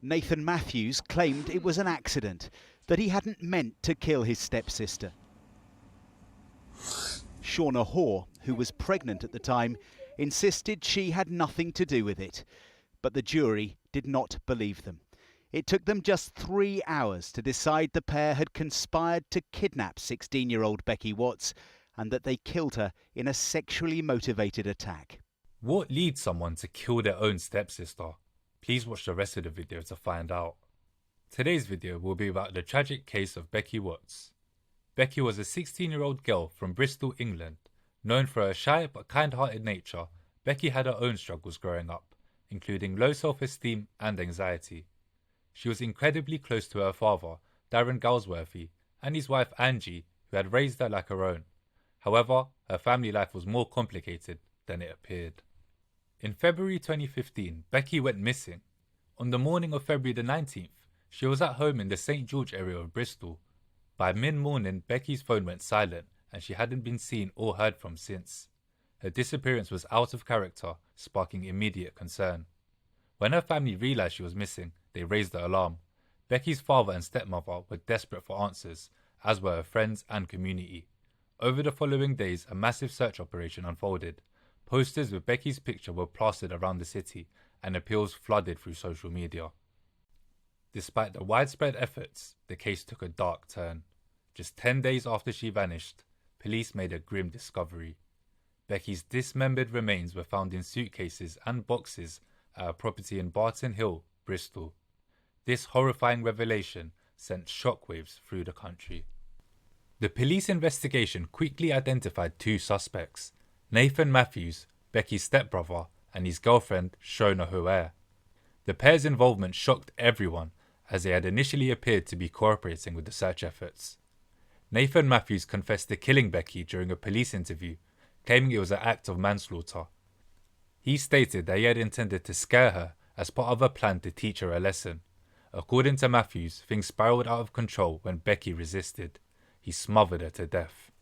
Nathan Matthews claimed it was an accident, that he hadn't meant to kill his stepsister. Shauna Hoare, who was pregnant at the time, insisted she had nothing to do with it. But the jury did not believe them. It took them just 3 hours to decide the pair had conspired to kidnap 16-year-old Becky Watts and that they killed her in a sexually motivated attack. What leads someone to kill their own stepsister? Please watch the rest of the video to find out. Today's video will be about the tragic case of Becky Watts. Becky was a 16-year-old girl from Bristol, England. Known for her shy but kind-hearted nature, Becky had her own struggles growing up, including low self-esteem and anxiety. She was incredibly close to her father, Darren Galsworthy, and his wife Angie, who had raised her like her own. However, her family life was more complicated than it appeared. In February 2015, Becky went missing. On the morning of February the 19th, she was at home in the St George area of Bristol. By mid-morning, Becky's phone went silent and she hadn't been seen or heard from since. Her disappearance was out of character, sparking immediate concern. When her family realised she was missing, they raised the alarm. Becky's father and stepmother were desperate for answers, as were her friends and community. Over the following days, a massive search operation unfolded. Posters with Becky's picture were plastered around the city, and appeals flooded through social media. Despite the widespread efforts, the case took a dark turn. Just 10 days after she vanished, police made a grim discovery. Becky's dismembered remains were found in suitcases and boxes at a property in Barton Hill, Bristol. This horrifying revelation sent shockwaves through the country. The police investigation quickly identified two suspects, Nathan Matthews, Becky's stepbrother, and his girlfriend, Shauna Hoare. The pair's involvement shocked everyone, as they had initially appeared to be cooperating with the search efforts. Nathan Matthews confessed to killing Becky during a police interview, claiming it was an act of manslaughter. He stated that he had intended to scare her as part of a plan to teach her a lesson. According to Matthews, things spiraled out of control when Becky resisted. He smothered her to death.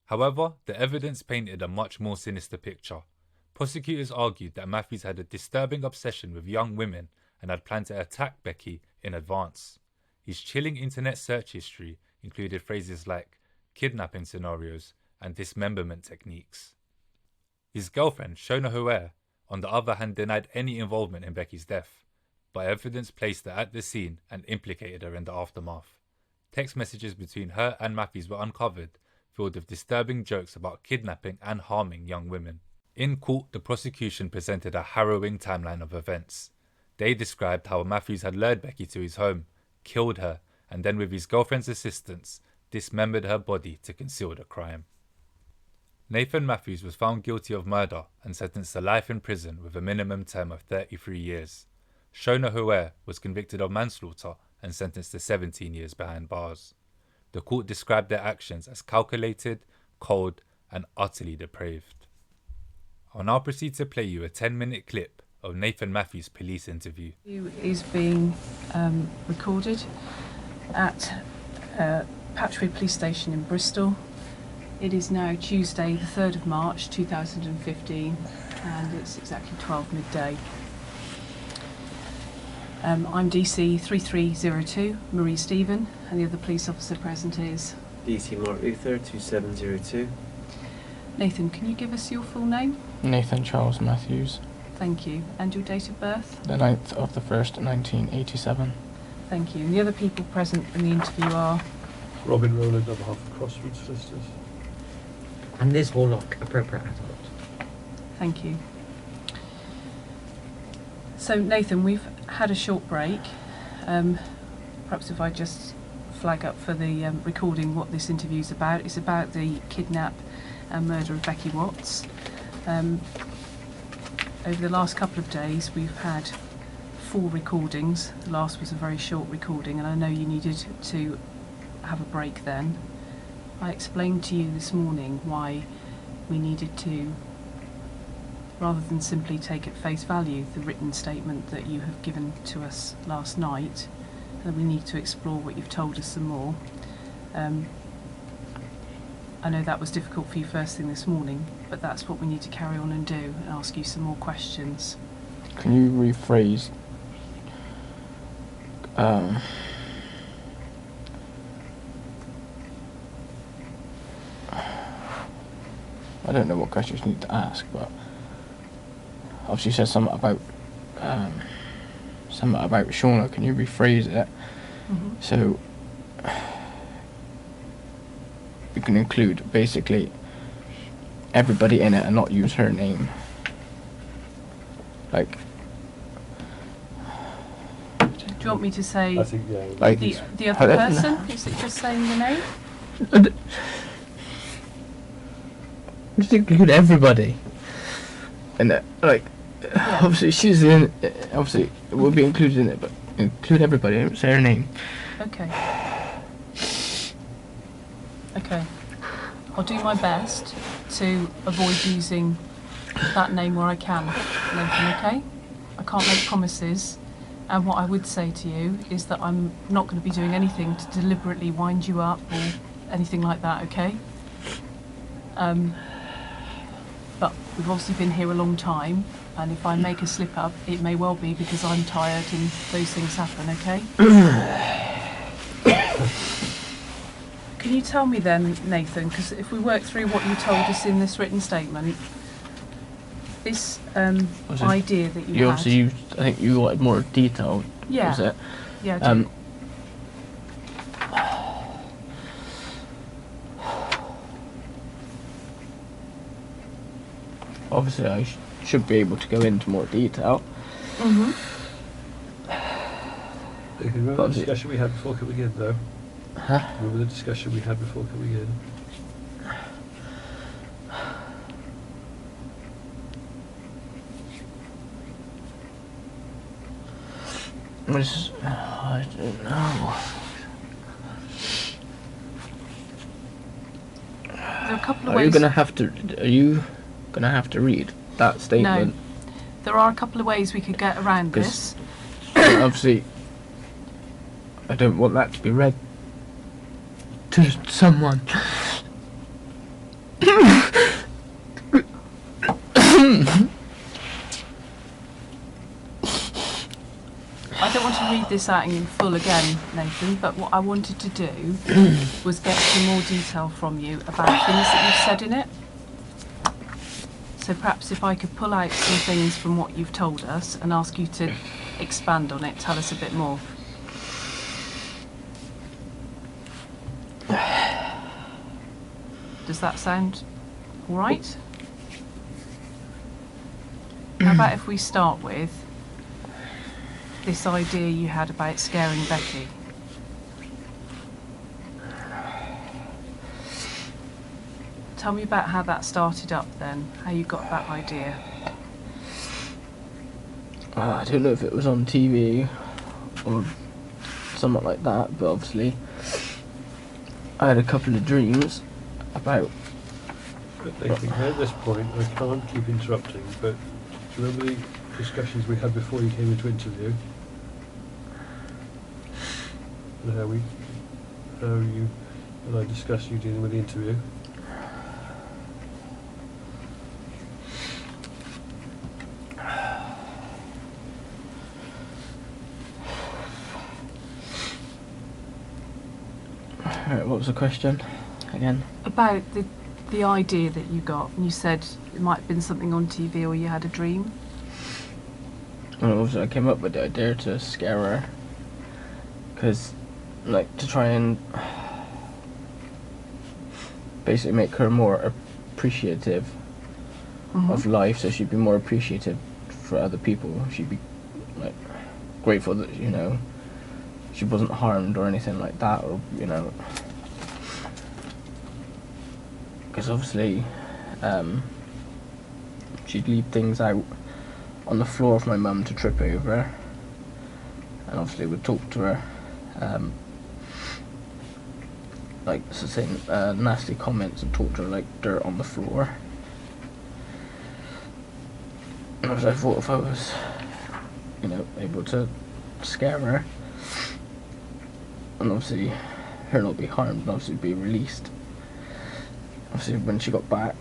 However, the evidence painted a much more sinister picture. Prosecutors argued that Matthews had a disturbing obsession with young women and had planned to attack Becky in advance. His chilling internet search history included phrases like kidnapping scenarios and dismemberment techniques. His girlfriend, Shauna Hoare, on the other hand, denied any involvement in Becky's death, but evidence placed her at the scene and implicated her in the aftermath. Text messages between her and Matthews were uncovered, filled with disturbing jokes about kidnapping and harming young women. In court, the prosecution presented a harrowing timeline of events. They described how Matthews had lured Becky to his home, killed her, and then with his girlfriend's assistance, dismembered her body to conceal the crime. Nathan Matthews was found guilty of murder and sentenced to life in prison with a minimum term of 33 years. Shauna Hoare was convicted of manslaughter and sentenced to 17 years behind bars. The court described their actions as calculated, cold, and utterly depraved. I'll now proceed to play you a 10-minute clip of Nathan Matthews' police interview. Is being recorded at Patchwood Police Station in Bristol. It is now Tuesday the 3rd of March 2015 and it's exactly 12 midday. I'm DC 3302, Marie Stephen, and the other police officer present is DC Mark Luther 2702. Nathan, can you give us your full name? Nathan Charles Matthews. Thank you. And your date of birth? The 9th of the 1st, 1987. Thank you. And the other people present in the interview are? Robin Rowland on behalf of Crossroads Solicitors. And Liz Warlock, appropriate adult. Thank you. So Nathan, we've had a short break. Perhaps if I just flag up for the recording what this interview is about. It's about the kidnap and murder of Becky Watts. Over the last couple of days we've had 4 recordings. The last was a very short recording and I know you needed to have a break then. I explained to you this morning why we needed to, rather than simply take at face value the written statement that you have given to us last night, that we need to explore what you've told us some more. I know that was difficult for you first thing this morning, but that's what we need to carry on and do, and ask you some more questions. Can you rephrase I don't know what questions you need to ask, but obviously you said something about Shauna. Can you rephrase it? So you can include basically everybody in it and not use her name. Like, Do you want me to say I think, yeah. Like- the other person? Is it just saying the name? just include everybody in it. Like, Yeah. obviously she's in. Obviously it will be included in it, but include everybody. Don't say her name. Okay. Okay. I'll do my best to avoid using that name where I can, Nathan, okay? I can't make promises, and what I would say to you is that I'm not going to be doing anything to deliberately wind you up or anything like that, okay? But we've obviously been here a long time, and if I make a slip up, it may well be because I'm tired and those things happen, okay? Can you tell me then, Nathan, because if we work through what you told us in this written statement, this idea that you You had... obviously used. I think you wanted more detail. Yeah. Was it? Yeah, I do. Obviously, I should be able to go into more detail. Remember the But- discussion we had before coming in, though? Huh? Remember the discussion we had before coming in? I don't know. There are a couple of Are you ways... gonna have to? Are you gonna have to read that statement? There are a couple of ways we could get around 'Cause- this. Obviously, I don't want that to be read to someone. I don't want to read this out in full again, Nathan, but what I wanted to do was get some more detail from you about things that you've said in it. So perhaps if I could pull out some things from what you've told us and ask you to expand on it, tell us a bit more. Does that sound all right? How about if we start with this idea you had about scaring Becky? Tell me about how that started up then, how you got that idea. I don't know if it was on TV or something like that, but obviously I had a couple of dreams about. But I think at this point, I can't keep interrupting, but do you remember the discussions we had before you came into interview? And how you and I discussed you dealing with the interview? Alright, what was the question again? About the idea that you got, and you said it might have been something on TV or you had a dream. Well, obviously I came up with the idea to scare her, because, like, to try and basically make her more appreciative of life, so she'd be more appreciative for other people. She'd be, like, grateful that, you know, she wasn't harmed or anything like that, or, you know, because obviously she'd leave things out on the floor of my mum to trip over, and obviously would talk to her, like, so saying nasty comments and talk to her like dirt on the floor. And I thought if I was, you know, able to scare her, and obviously her not be harmed, and obviously be released. Obviously when she got back,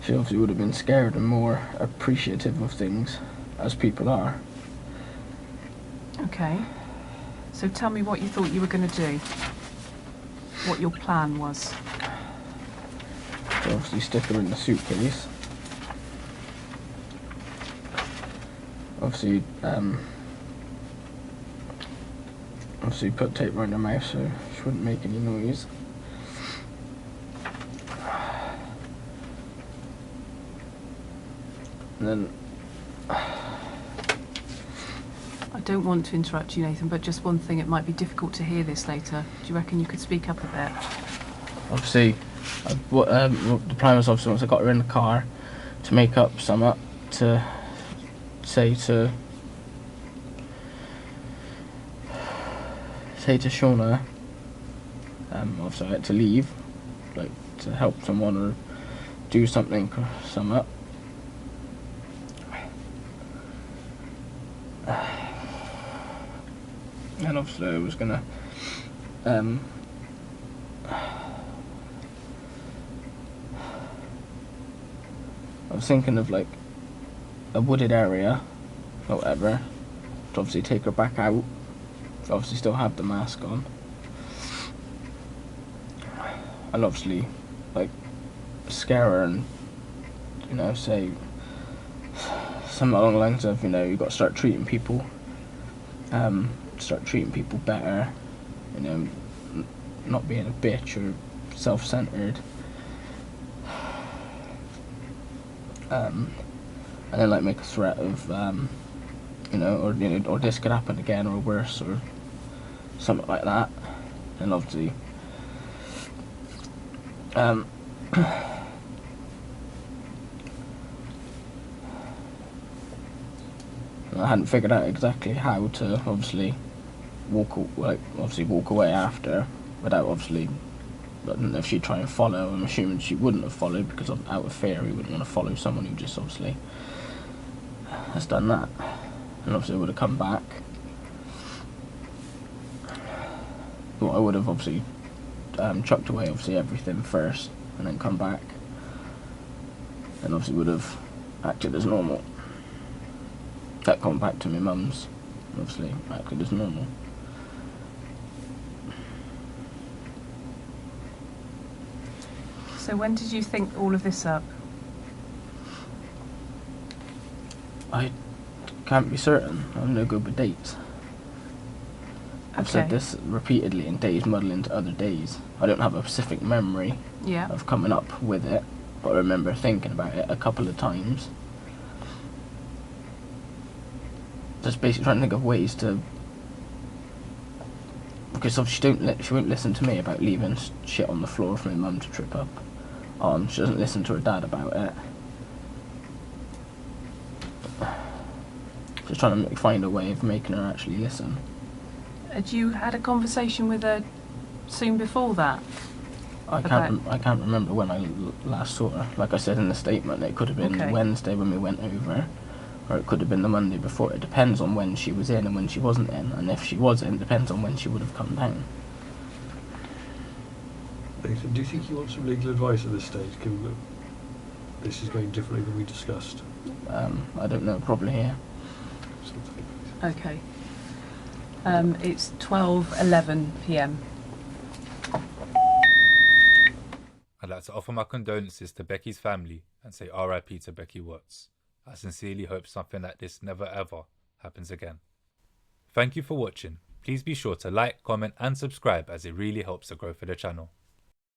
she obviously would have been scared and more appreciative of things, as people are. Okay. So tell me what you thought you were going to do. What your plan was. So obviously stick her in the suitcase. Obviously, put tape around her mouth so she wouldn't make any noise. And then I don't want to interrupt you, Nathan, but just one thing, it might be difficult to hear this later. Do you reckon you could speak up a bit? obviously, the plan was obviously once I got her in the car to make up something to say to Shauna, obviously I had to leave, like to help someone or do something or something. And obviously I was gonna I was thinking of like a wooded area or whatever to obviously take her back out, to obviously still have the mask on, and obviously like scare her and, you know, say something along the lines of, you know, you've got to start treating people better, you know, not being a bitch or self-centered, and then like make a threat of or this could happen again or worse or something like that. And obviously I hadn't figured out exactly how to obviously walk away after without obviously, I don't know if she'd try and follow. I'm assuming she wouldn't have followed because out of fear we wouldn't want to follow someone who just obviously has done that, and obviously would have come back. Well, I would have obviously chucked away obviously everything first and then come back, and obviously would have acted as normal. That come back to my mum's, obviously acted as normal. So when did you think all of this up? I can't be certain. I'm no good with dates. I've said this repeatedly, and days muddle into other days. I don't have a specific memory of coming up with it, but I remember thinking about it a couple of times. Just basically trying to think of ways to, because obviously she won't listen to me about leaving shit on the floor for my mum to trip up on. She doesn't listen to her dad about it. Just trying to find a way of making her actually listen. Had you had a conversation with her soon before that? I can't remember when I last saw her. Like I said in the statement, it could have been Wednesday when we went over, or it could have been the Monday before. It depends on when she was in and when she wasn't in, and if she was in, it depends on when she would have come down. Nathan, do you think you want some legal advice at this stage, given that this is going differently than we discussed? I don't know, probably here. Okay. It's 12:11 p.m. I'd like to offer my condolences to Becky's family and say RIP to Becky Watts. I sincerely hope something like this never ever happens again. Thank you for watching. Please be sure to like, comment and subscribe, as it really helps the growth of the channel.